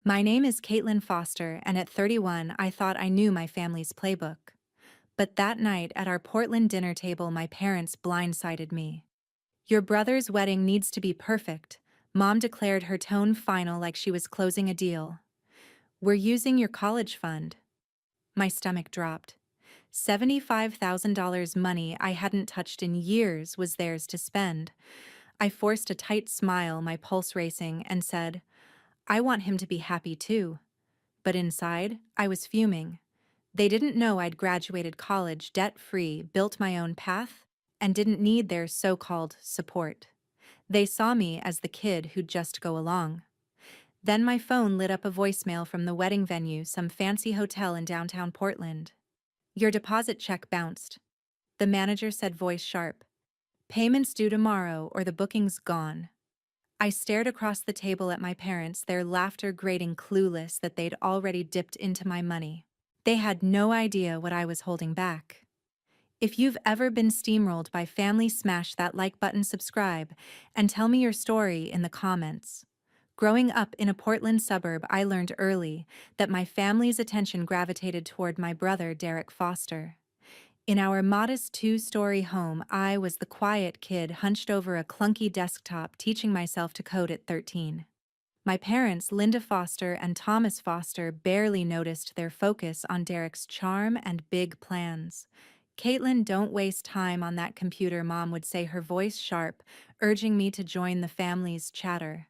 My name is Caitlin Foster, and at 31, I thought I knew my family's playbook. But that night at our Portland dinner table, my parents blindsided me. Your brother's wedding needs to be perfect, Mom declared, her tone final like she was closing a deal. We're using your college fund. My stomach dropped. $75,000 money I hadn't touched in years was theirs to spend. I forced a tight smile, my pulse racing, and said, I want him to be happy too. But inside, I was fuming. They didn't know I'd graduated college debt-free, built my own path, and didn't need their so-called support. They saw me as the kid who'd just go along. Then my phone lit up a voicemail from the wedding venue, some fancy hotel in downtown Portland. Your deposit check bounced. The manager said, voice sharp. Payments due tomorrow or the booking's gone. I stared across the table at my parents, their laughter grating, clueless that they'd already dipped into my money. They had no idea what I was holding back. If you've ever been steamrolled by family, smash that like button, subscribe, and tell me your story in the comments. Growing up in a Portland suburb, I learned early that my family's attention gravitated toward my brother, Derek Foster. In our modest two-story home, I was the quiet kid hunched over a clunky desktop teaching myself to code at 13. My parents, Linda Foster and Thomas Foster, barely noticed their focus on Derek's charm and big plans. Caitlin, don't waste time on that computer, Mom would say, her voice sharp, urging me to join the family's chatter.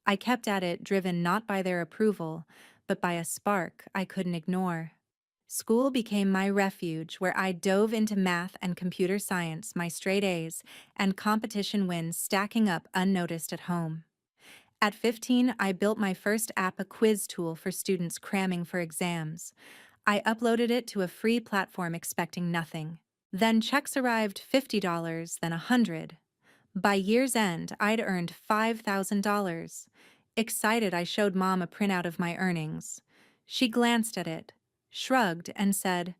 I kept at it, driven not by their approval, but by a spark I couldn't ignore. School became my refuge, where I dove into math and computer science, my straight A's, and competition wins stacking up unnoticed at home. At 15, I built my first app, a quiz tool for students cramming for exams. I uploaded it to a free platform expecting nothing. Then checks arrived, $50, then $100. By year's end, I'd earned $5,000. Excited, I showed Mom a printout of my earnings. She glanced at it, shrugged, and said,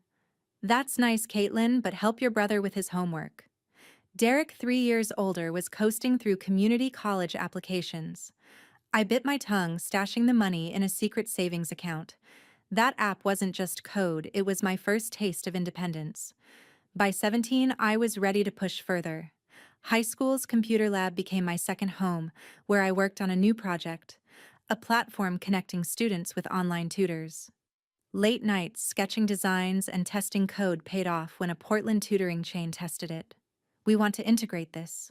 That's nice, Caitlin, but help your brother with his homework. Derek, 3 years older, was coasting through community college applications. I bit my tongue, stashing the money in a secret savings account. That app wasn't just code, it was my first taste of independence. By 17, I was ready to push further. High school's computer lab became my second home, where I worked on a new project, a platform connecting students with online tutors. Late nights sketching designs and testing code paid off when a Portland tutoring chain tested it. We want to integrate this.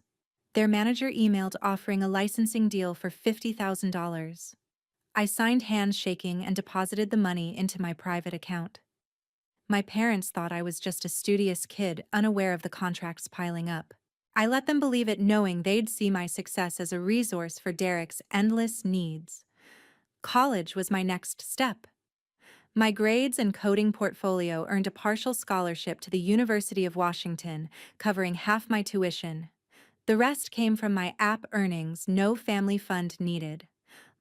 Their manager emailed offering a licensing deal for $50,000. I signed, hands shaking, and deposited the money into my private account. My parents thought I was just a studious kid, unaware of the contracts piling up. I let them believe it, knowing they'd see my success as a resource for Derek's endless needs. College was my next step. My grades and coding portfolio earned a partial scholarship to the University of Washington, covering half my tuition. The rest came from my app earnings, no family fund needed.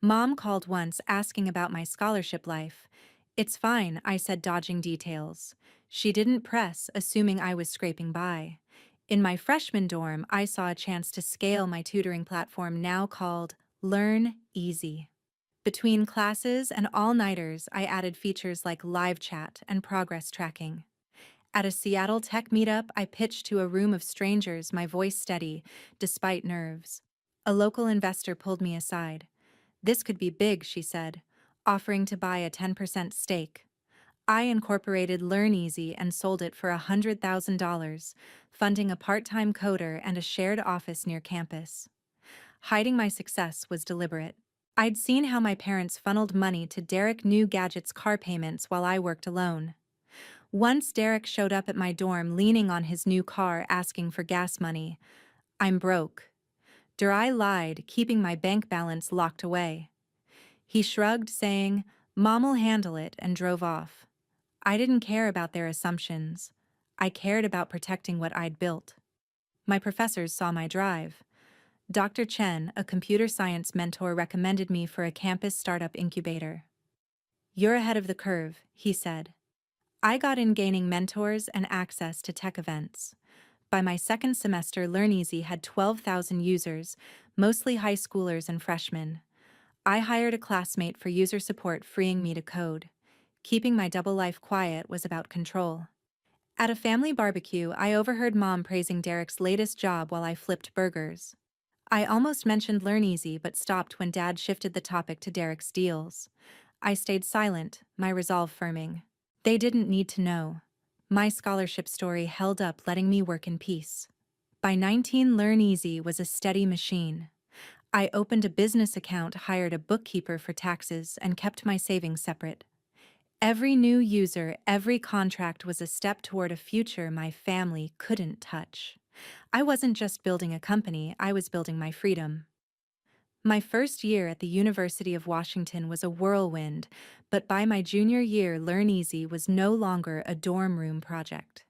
Mom called once asking about my scholarship life. It's fine, I said, dodging details. She didn't press, assuming I was scraping by. In my freshman dorm, I saw a chance to scale my tutoring platform, now called Learn Easy. Between classes and all-nighters, I added features like live chat and progress tracking. At a Seattle tech meetup, I pitched to a room of strangers, my voice steady, despite nerves. A local investor pulled me aside. This could be big, she said, offering to buy a 10% stake. I incorporated LearnEasy and sold it for $100,000, funding a part-time coder and a shared office near campus. Hiding my success was deliberate. I'd seen how my parents funneled money to Derek new gadgets, car payments, while I worked alone. Once Derek showed up at my dorm leaning on his new car asking for gas money. I'm broke. I lied, keeping my bank balance locked away. He shrugged, saying, Mom'll handle it, and drove off. I didn't care about their assumptions. I cared about protecting what I'd built. My professors saw my drive. Dr. Chen, a computer science mentor, recommended me for a campus startup incubator. You're ahead of the curve, he said. I got in, gaining mentors and access to tech events. By my second semester, LearnEasy had 12,000 users, mostly high schoolers and freshmen. I hired a classmate for user support, freeing me to code. Keeping my double life quiet was about control. At a family barbecue, I overheard Mom praising Derek's latest job while I flipped burgers. I almost mentioned Learn Easy but stopped when Dad shifted the topic to Derek's deals. I stayed silent, my resolve firming. They didn't need to know. My scholarship story held up, letting me work in peace. By 19, Learn Easy was a steady machine. I opened a business account, hired a bookkeeper for taxes, and kept my savings separate. Every new user, every contract was a step toward a future my family couldn't touch. I wasn't just building a company, I was building my freedom. My first year at the University of Washington was a whirlwind, but by my junior year, Learn Easy was no longer a dorm room project.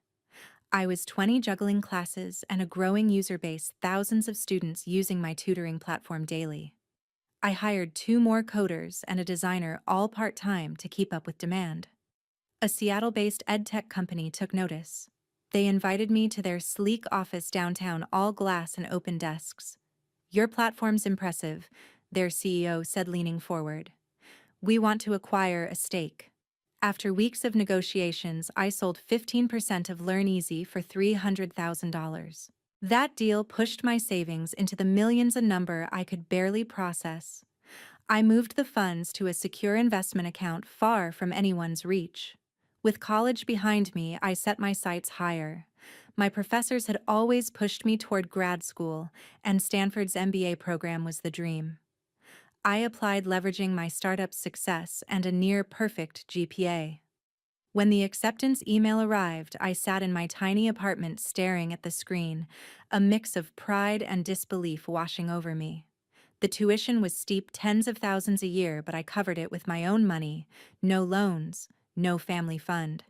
I was 20, juggling classes and a growing user base, thousands of students using my tutoring platform daily. I hired 2 more coders and a designer, all part-time, to keep up with demand. A Seattle-based edtech company took notice. They invited me to their sleek office downtown, all glass and open desks. "Your platform's impressive," their CEO said, leaning forward. "We want to acquire a stake." After weeks of negotiations, I sold 15% of Learn Easy for $300,000. That deal pushed my savings into the millions, a number I could barely process. I moved the funds to a secure investment account far from anyone's reach. With college behind me, I set my sights higher. My professors had always pushed me toward grad school, and Stanford's MBA program was the dream. I applied, leveraging my startup's success and a near-perfect GPA. When the acceptance email arrived, I sat in my tiny apartment staring at the screen, a mix of pride and disbelief washing over me. The tuition was steep, tens of thousands a year, but I covered it with my own money, no loans, no family fund.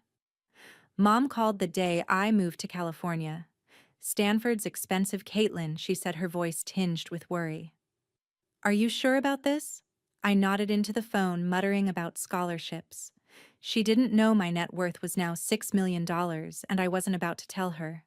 Mom called the day I moved to California. "Stanford's expensive, Caitlin," she said, her voice tinged with worry. "Are you sure about this?" I nodded into the phone, muttering about scholarships. She didn't know my net worth was now $6 million, and I wasn't about to tell her.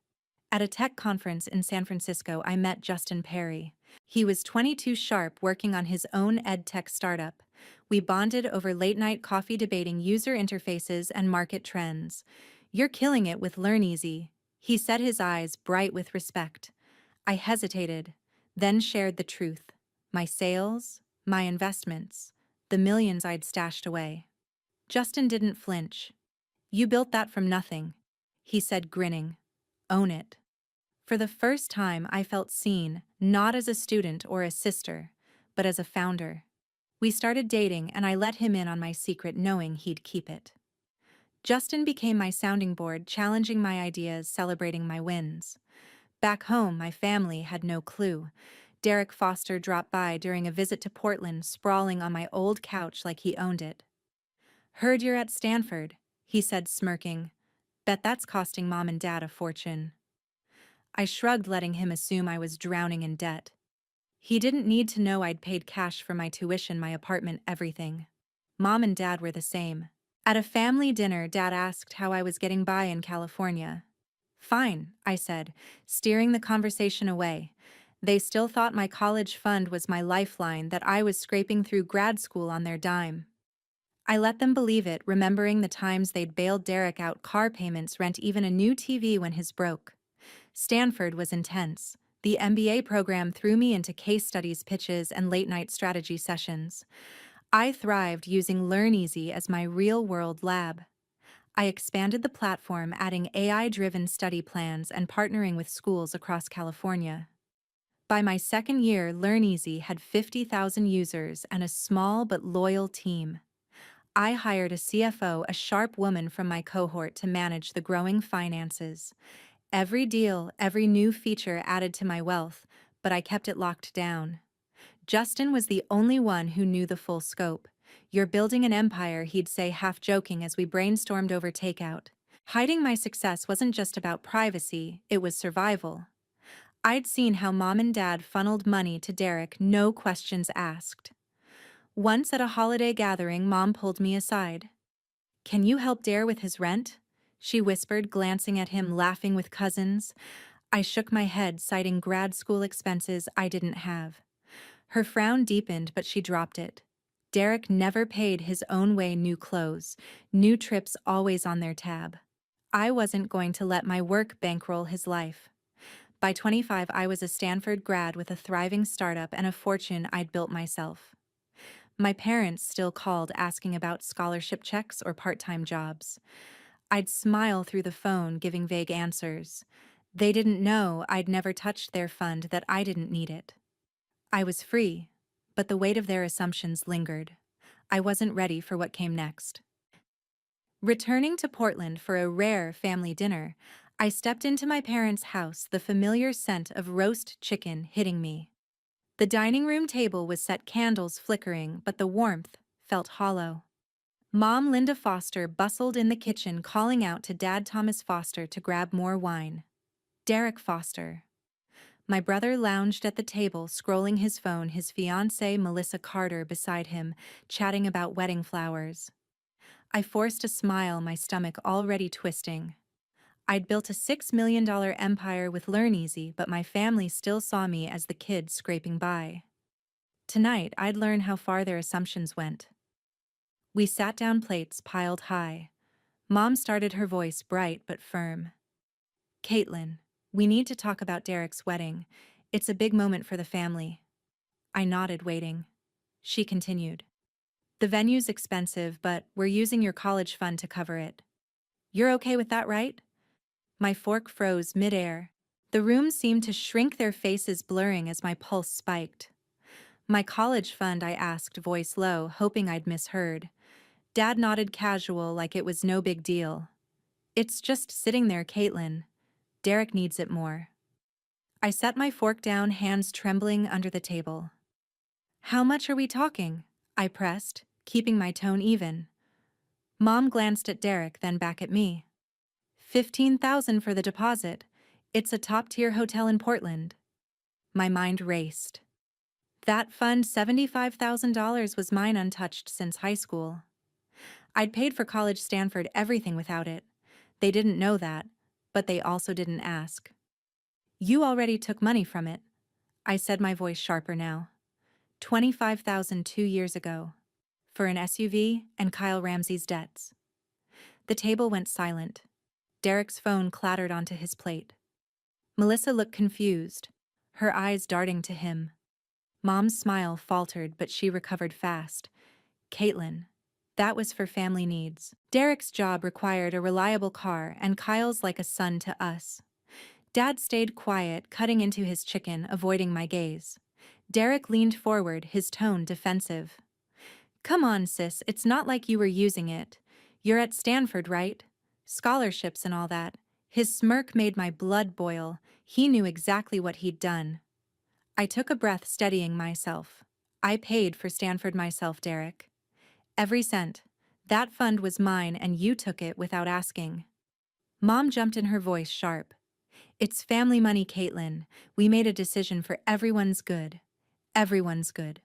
At a tech conference in San Francisco, I met Justin Perry. He was 22, sharp, working on his own edtech startup. We bonded over late-night coffee, debating user interfaces and market trends. "You're killing it with Learn Easy," he said, his eyes bright with respect. I hesitated, then shared the truth. My sales, my investments, the millions I'd stashed away. Justin didn't flinch. "You built that from nothing," he said, grinning. "Own it." For the first time, I felt seen, not as a student or a sister, but as a founder. We started dating, and I let him in on my secret, knowing he'd keep it. Justin became my sounding board, challenging my ideas, celebrating my wins. Back home, my family had no clue. Derek Foster dropped by during a visit to Portland, sprawling on my old couch like he owned it. "Heard you're at Stanford," he said, smirking. "Bet that's costing Mom and Dad a fortune." I shrugged, letting him assume I was drowning in debt. He didn't need to know I'd paid cash for my tuition, my apartment, everything. Mom and Dad were the same. At a family dinner, Dad asked how I was getting by in California. "Fine," I said, steering the conversation away. They still thought my college fund was my lifeline, that I was scraping through grad school on their dime. I let them believe it, remembering the times they'd bailed Derek out, car payments, rent, even a new TV when his broke. Stanford was intense. The MBA program threw me into case studies, pitches, and late-night strategy sessions. I thrived, using Learn Easy as my real-world lab. I expanded the platform, adding AI-driven study plans and partnering with schools across California. By my second year, Learn Easy had 50,000 users and a small but loyal team. I hired a CFO, a sharp woman from my cohort, to manage the growing finances. Every deal, every new feature added to my wealth, but I kept it locked down. Justin was the only one who knew the full scope. "You're building an empire," he'd say, half joking, as we brainstormed over takeout. Hiding my success wasn't just about privacy, it was survival. I'd seen how Mom and Dad funneled money to Derek, no questions asked. Once at a holiday gathering, Mom pulled me aside. "Can you help Dare with his rent?" she whispered, glancing at him, laughing with cousins. I shook my head, citing grad school expenses I didn't have. Her frown deepened, but she dropped it. Derek never paid his own way new clothes, new trips always on their tab. I wasn't going to let my work bankroll his life. By 25, I was a Stanford grad with a thriving startup and a fortune I'd built myself. My parents still called asking about scholarship checks or part-time jobs. I'd smile through the phone, giving vague answers. They didn't know I'd never touched their fund, that I didn't need it. I was free, but the weight of their assumptions lingered. I wasn't ready for what came next. Returning to Portland for a rare family dinner, I stepped into my parents' house, the familiar scent of roast chicken hitting me. The dining room table was set, candles flickering, but the warmth felt hollow. Mom Linda Foster bustled in the kitchen, calling out to Dad Thomas Foster to grab more wine. Derek Foster. My brother lounged at the table, scrolling his phone, his fiancée Melissa Carter beside him, chatting about wedding flowers. I forced a smile, my stomach already twisting. I'd built a $6 million empire with LearnEasy, but my family still saw me as the kid scraping by. Tonight, I'd learn how far their assumptions went. We sat down, plates piled high. Mom started, her voice bright but firm. "Caitlin, we need to talk about Derek's wedding. It's a big moment for the family." I nodded, waiting. She continued. "The venue's expensive, but we're using your college fund to cover it. You're okay with that, right?" My fork froze midair. The room seemed to shrink, their faces blurring as my pulse spiked. "My college fund?" I asked, voice low, hoping I'd misheard. Dad nodded, casual, like it was no big deal. "It's just sitting there, Caitlin. Derek needs it more." I set my fork down, hands trembling under the table. "How much are we talking?" I pressed, keeping my tone even. Mom glanced at Derek, then back at me. "15,000 for the deposit. It's a top-tier hotel in Portland." My mind raced. That fund, $75,000, was mine, untouched since high school. I'd paid for college, Stanford, everything without it. They didn't know that, but they also didn't ask. "You already took money from it," I said, my voice sharper now. 25,000 2 years ago. For an SUV and Kyle Ramsey's debts. The table went silent. Derek's phone clattered onto his plate. Melissa looked confused, her eyes darting to him. Mom's smile faltered, but she recovered fast. "Caitlin, that was for family needs. Derek's job required a reliable car, and Kyle's like a son to us." Dad stayed quiet, cutting into his chicken, avoiding my gaze. Derek leaned forward, his tone defensive. "Come on, sis, it's not like you were using it. You're at Stanford, right? Scholarships and all that." His smirk made my blood boil. He knew exactly what he'd done. I took a breath, steadying myself. "I paid for Stanford myself, Derek. Every cent. That fund was mine, and you took it without asking." Mom jumped in, her voice sharp. "It's family money, Caitlin. We made a decision for everyone's good. Everyone's good."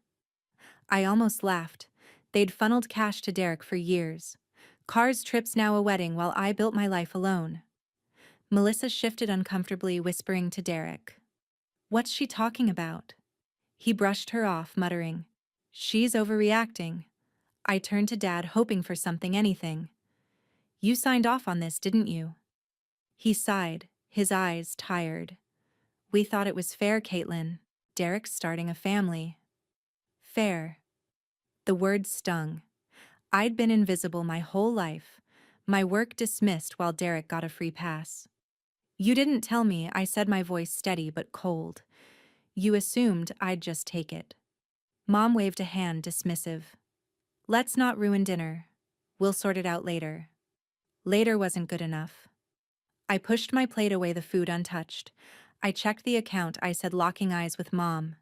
I almost laughed. They'd funneled cash to Derek for years. Cars, trips, now a wedding, while I built my life alone. Melissa shifted uncomfortably, whispering to Derek. "What's she talking about?" He brushed her off, muttering, "She's overreacting." I turned to Dad, hoping for something, anything. "You signed off on this, didn't you?" He sighed, his eyes tired. "We thought it was fair, Caitlin. Derek's starting a family." Fair. The word stung. I'd been invisible my whole life, my work dismissed while Derek got a free pass. "You didn't tell me," I said, my voice steady but cold. "You assumed I'd just take it." Mom waved a hand, dismissive. "Let's not ruin dinner. We'll sort it out later." Later wasn't good enough. I pushed my plate away, the food untouched. I checked the account, I said, locking eyes with Mom.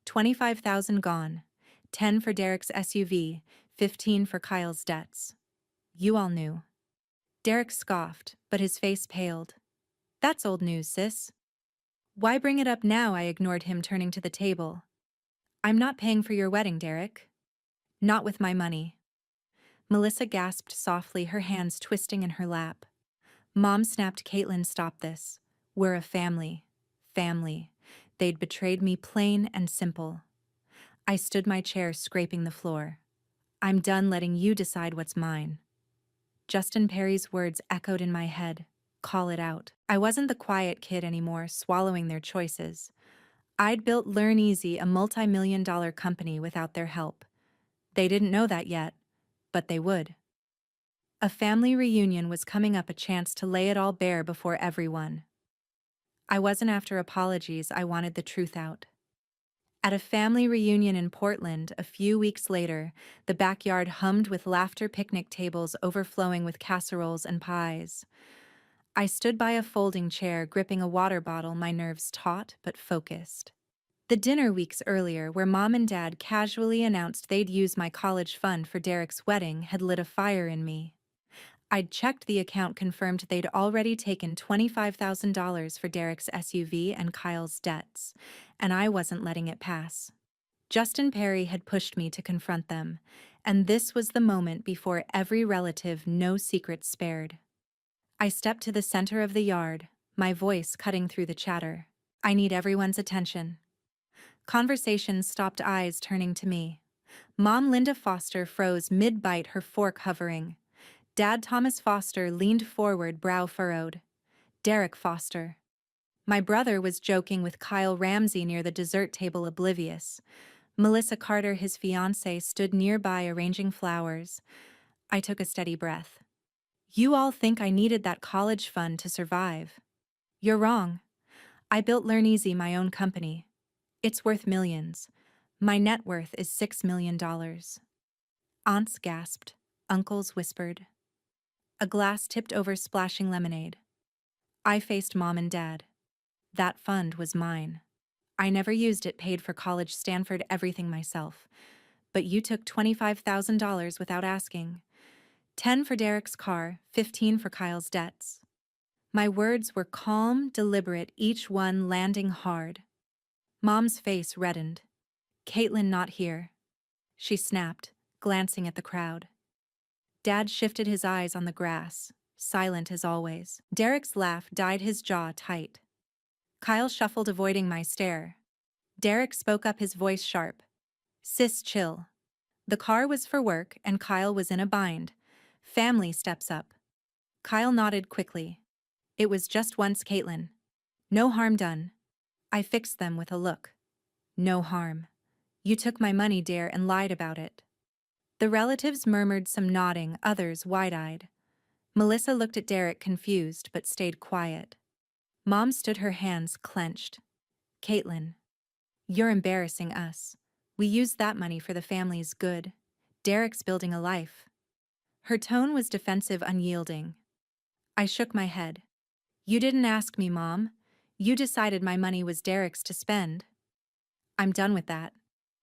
25,000 gone. 10 for Derek's SUV, 15 for Kyle's debts. You all knew. Derek scoffed, but his face paled. "That's old news, sis. Why bring it up now?" I ignored him, turning to the table. "I'm not paying for your wedding, Derek. Not with my money." Melissa gasped softly, her hands twisting in her lap. Mom snapped, "Caitlin, stop this. We're a family. Family." They'd betrayed me, plain and simple. I stood my chair, scraping the floor. I'm done letting you decide what's mine. Justin Perry's words echoed in my head. Call it out. I wasn't the quiet kid anymore, swallowing their choices. I'd built Learn Easy, a multi-million-dollar company, without their help. They didn't know that yet, but they would. A family reunion was coming up, a chance to lay it all bare before everyone. I wasn't after apologies, I wanted the truth out. At a family reunion in Portland a few weeks later, the backyard hummed with laughter, picnic tables overflowing with casseroles and pies. I stood by a folding chair, gripping a water bottle, my nerves taut but focused. The dinner weeks earlier, where Mom and Dad casually announced they'd use my college fund for Derek's wedding, had lit a fire in me. I'd checked the account, confirmed they'd already taken $25,000 for Derek's SUV and Kyle's debts, and I wasn't letting it pass. Justin Perry had pushed me to confront them, and this was the moment before every relative, no secrets spared. I stepped to the center of the yard, my voice cutting through the chatter. I need everyone's attention. Conversation stopped, eyes turning to me. Mom Linda Foster froze mid-bite, her fork hovering. Dad Thomas Foster leaned forward, brow furrowed. Derek Foster. My brother was joking with Kyle Ramsey near the dessert table, oblivious. Melissa Carter, his fiancée, stood nearby arranging flowers. I took a steady breath. You all think I needed that college fund to survive. You're wrong. I built Learn Easy, my own company. It's worth millions. My net worth is $6 million. Aunts gasped. Uncles whispered. A glass tipped over, splashing lemonade. I faced Mom and Dad. That fund was mine. I never used it, paid for college, Stanford, everything myself. But you took $25,000 without asking. 10 for Derek's car, 15 for Kyle's debts. My words were calm, deliberate, each one landing hard. Mom's face reddened. Caitlin not here, she snapped, glancing at the crowd. Dad shifted his eyes on the grass, silent as always. Derek's laugh dyed his jaw tight. Kyle shuffled, avoiding my stare. Derek spoke up, his voice sharp. Sis, chill. The car was for work, and Kyle was in a bind. Family steps up. Kyle nodded quickly. It was just once, Caitlin. No harm done. I fixed them with a look. No harm. You took my money, Dare, and lied about it. The relatives murmured, some nodding, others wide-eyed. Melissa looked at Derek, confused, but stayed quiet. Mom stood, her hands clenched. Caitlin, you're embarrassing us. We used that money for the family's good. Derek's building a life. Her tone was defensive, unyielding. I shook my head. You didn't ask me, Mom. You decided my money was Derek's to spend. I'm done with that.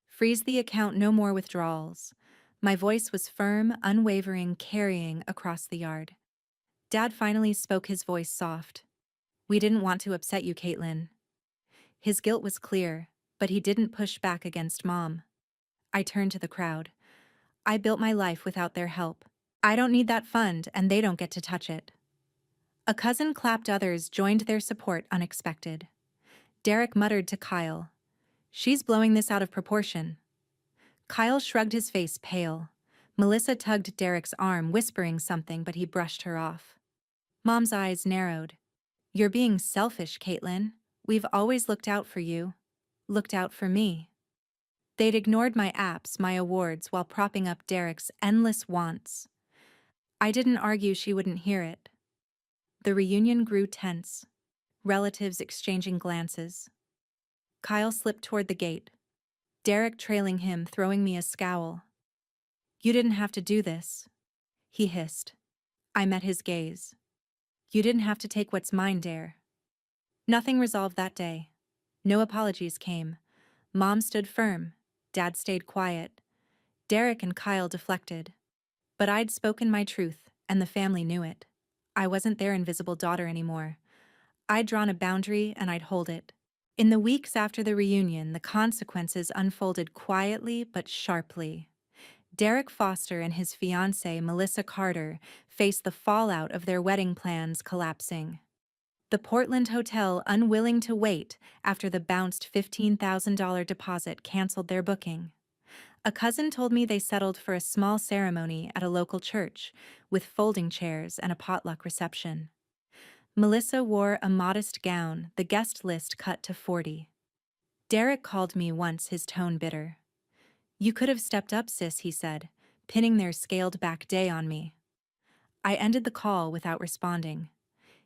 Freeze the account, no more withdrawals. My voice was firm, unwavering, carrying across the yard. Dad finally spoke, his voice soft. We didn't want to upset you, Caitlin. His guilt was clear, but he didn't push back against Mom. I turned to the crowd. I built my life without their help. I don't need that fund, and they don't get to touch it. A cousin clapped, others joined their support, unexpected. Derek muttered to Kyle. She's blowing this out of proportion. Kyle shrugged, his face pale. Melissa tugged Derek's arm, whispering something, but he brushed her off. Mom's eyes narrowed. You're being selfish, Caitlin. We've always looked out for you. Looked out for me. They'd ignored my apps, my awards, while propping up Derek's endless wants. I didn't argue, she wouldn't hear it. The reunion grew tense. Relatives exchanging glances. Kyle slipped toward the gate. Derek trailing him, throwing me a scowl. You didn't have to do this, he hissed. I met his gaze. You didn't have to take what's mine, Dare. Nothing resolved that day. No apologies came. Mom stood firm. Dad stayed quiet. Derek and Kyle deflected. But I'd spoken my truth, and the family knew it. I wasn't their invisible daughter anymore. I'd drawn a boundary, and I'd hold it. In the weeks after the reunion, the consequences unfolded quietly but sharply. Derek Foster and his fiancée, Melissa Carter, faced the fallout of their wedding plans collapsing. The Portland hotel, unwilling to wait after the bounced $15,000 deposit, canceled their booking. A cousin told me they settled for a small ceremony at a local church, with folding chairs and a potluck reception. Melissa wore a modest gown, the guest list cut to 40. Derek called me once, his tone bitter. "You could have stepped up, sis," he said, pinning their scaled-back day on me. I ended the call without responding.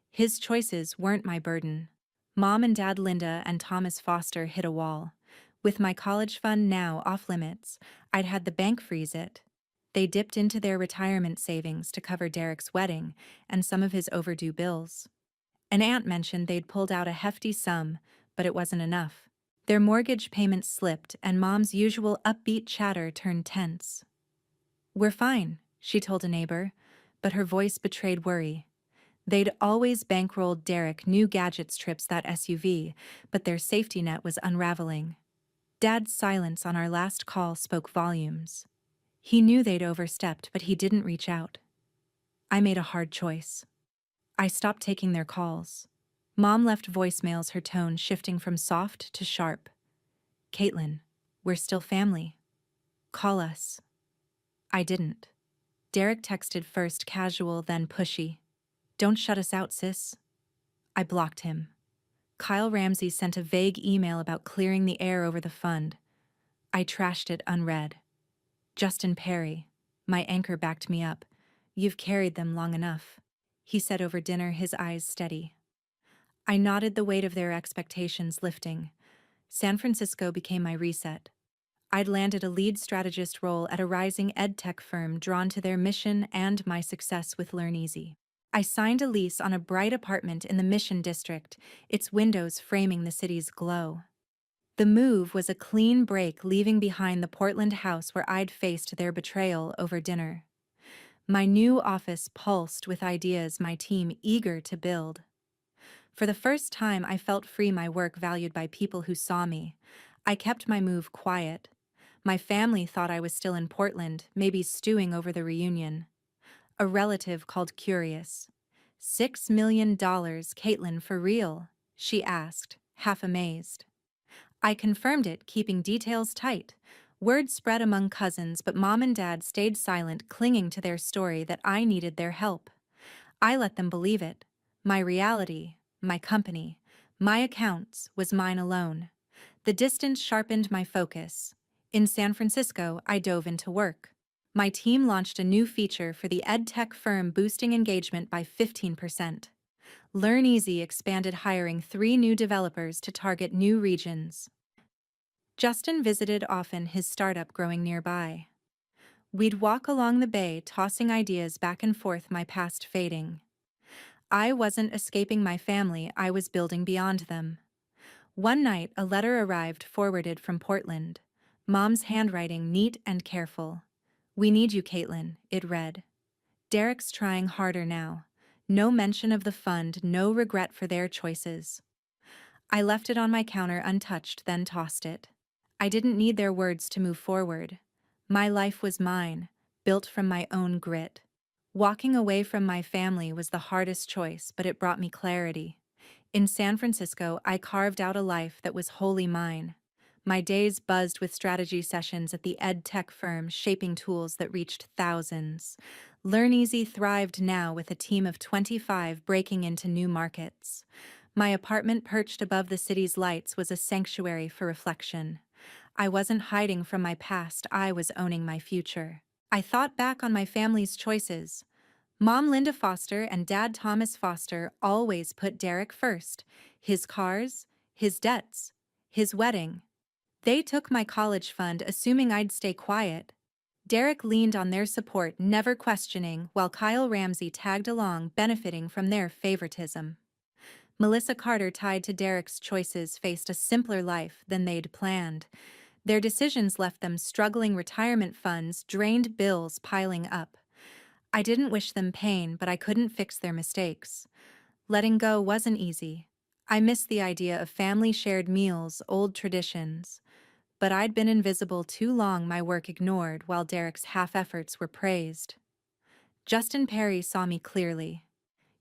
His choices weren't my burden. Mom and Dad Linda and Thomas Foster hit a wall. With my college fund now off limits, I'd had the bank freeze it. They dipped into their retirement savings to cover Derek's wedding and some of his overdue bills. An aunt mentioned they'd pulled out a hefty sum, but it wasn't enough. Their mortgage payments slipped, and Mom's usual upbeat chatter turned tense. "We're fine," she told a neighbor, but her voice betrayed worry. They'd always bankrolled Derek new gadgets trips that SUV, but their safety net was unraveling. Dad's silence on our last call spoke volumes. He knew they'd overstepped, but he didn't reach out. I made a hard choice. I stopped taking their calls. Mom left voicemails, her tone shifting from soft to sharp. "Caitlin, we're still family. Call us." I didn't. Derek texted first casual, then pushy. "Don't shut us out, sis." I blocked him. Kyle Ramsey sent a vague email about clearing the air over the fund. I trashed it unread. Justin Perry, my anchor, backed me up. "You've carried them long enough," he said over dinner, his eyes steady. I nodded, the weight of their expectations lifting. San Francisco became my reset. I'd landed a lead strategist role at a rising edtech firm drawn to their mission and my success with LearnEasy. I signed a lease on a bright apartment in the Mission District, its windows framing the city's glow. The move was a clean break, leaving behind the Portland house where I'd faced their betrayal over dinner. My new office pulsed with ideas, my team eager to build. For the first time, I felt free, my work valued by people who saw me. I kept my move quiet. My family thought I was still in Portland, maybe stewing over the reunion. A relative called curious. $6 million, Caitlin, for real?" she asked, half amazed. I confirmed it, keeping details tight. Word spread among cousins, but Mom and Dad stayed silent, clinging to their story that I needed their help. I let them believe it. My reality, my company, my accounts was mine alone. The distance sharpened my focus. In San Francisco, I dove into work. My team launched a new feature for the edtech firm, boosting engagement by 15%. LearnEasy expanded, hiring 3 new developers to target new regions. Justin visited often, his startup growing nearby. We'd walk along the bay, tossing ideas back and forth, my past fading. I wasn't escaping my family, I was building beyond them. One night, a letter arrived, forwarded from Portland. Mom's handwriting, neat and careful. "We need you, Caitlin," it read. "Derek's trying harder now. No mention of the fund, no regret for their choices." I left it on my counter untouched, then tossed it. I didn't need their words to move forward. My life was mine, built from my own grit. Walking away from my family was the hardest choice, but it brought me clarity. In San Francisco, I carved out a life that was wholly mine. My days buzzed with strategy sessions at the ed tech firm, shaping tools that reached thousands. LearnEasy thrived now with a team of 25, breaking into new markets. My apartment, perched above the city's lights, was a sanctuary for reflection. I wasn't hiding from my past, I was owning my future. I thought back on my family's choices. Mom Linda Foster and Dad Thomas Foster always put Derek first. His cars, his debts, his wedding. They took my college fund, assuming I'd stay quiet. Derek leaned on their support, never questioning, while Kyle Ramsey tagged along, benefiting from their favoritism. Melissa Carter, tied to Derek's choices, faced a simpler life than they'd planned. Their decisions left them struggling, retirement funds, drained bills piling up. I didn't wish them pain, but I couldn't fix their mistakes. Letting go wasn't easy. I missed the idea of family shared meals, old traditions. But I'd been invisible too long, my work ignored, while Derek's half-efforts were praised. Justin Perry saw me clearly.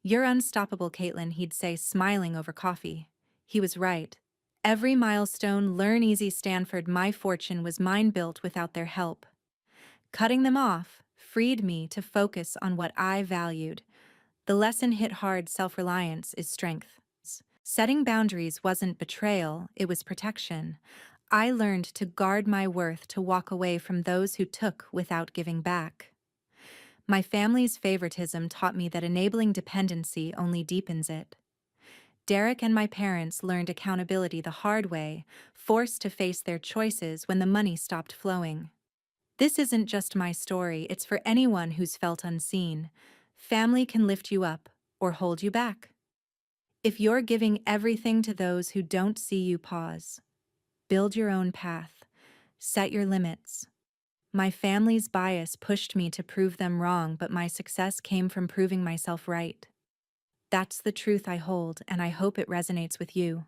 "You're unstoppable, Caitlin," he'd say, smiling over coffee. He was right. Every milestone, learn easy Stanford, my fortune was mine built without their help. Cutting them off freed me to focus on what I valued. The lesson hit hard: self-reliance is strength. Setting boundaries wasn't betrayal, it was protection. I learned to guard my worth, to walk away from those who took without giving back. My family's favoritism taught me that enabling dependency only deepens it. Derek and my parents learned accountability the hard way, forced to face their choices when the money stopped flowing. This isn't just my story, it's for anyone who's felt unseen. Family can lift you up or hold you back. If you're giving everything to those who don't see you, pause. Build your own path. Set your limits. My family's bias pushed me to prove them wrong, but my success came from proving myself right. That's the truth I hold, and I hope it resonates with you.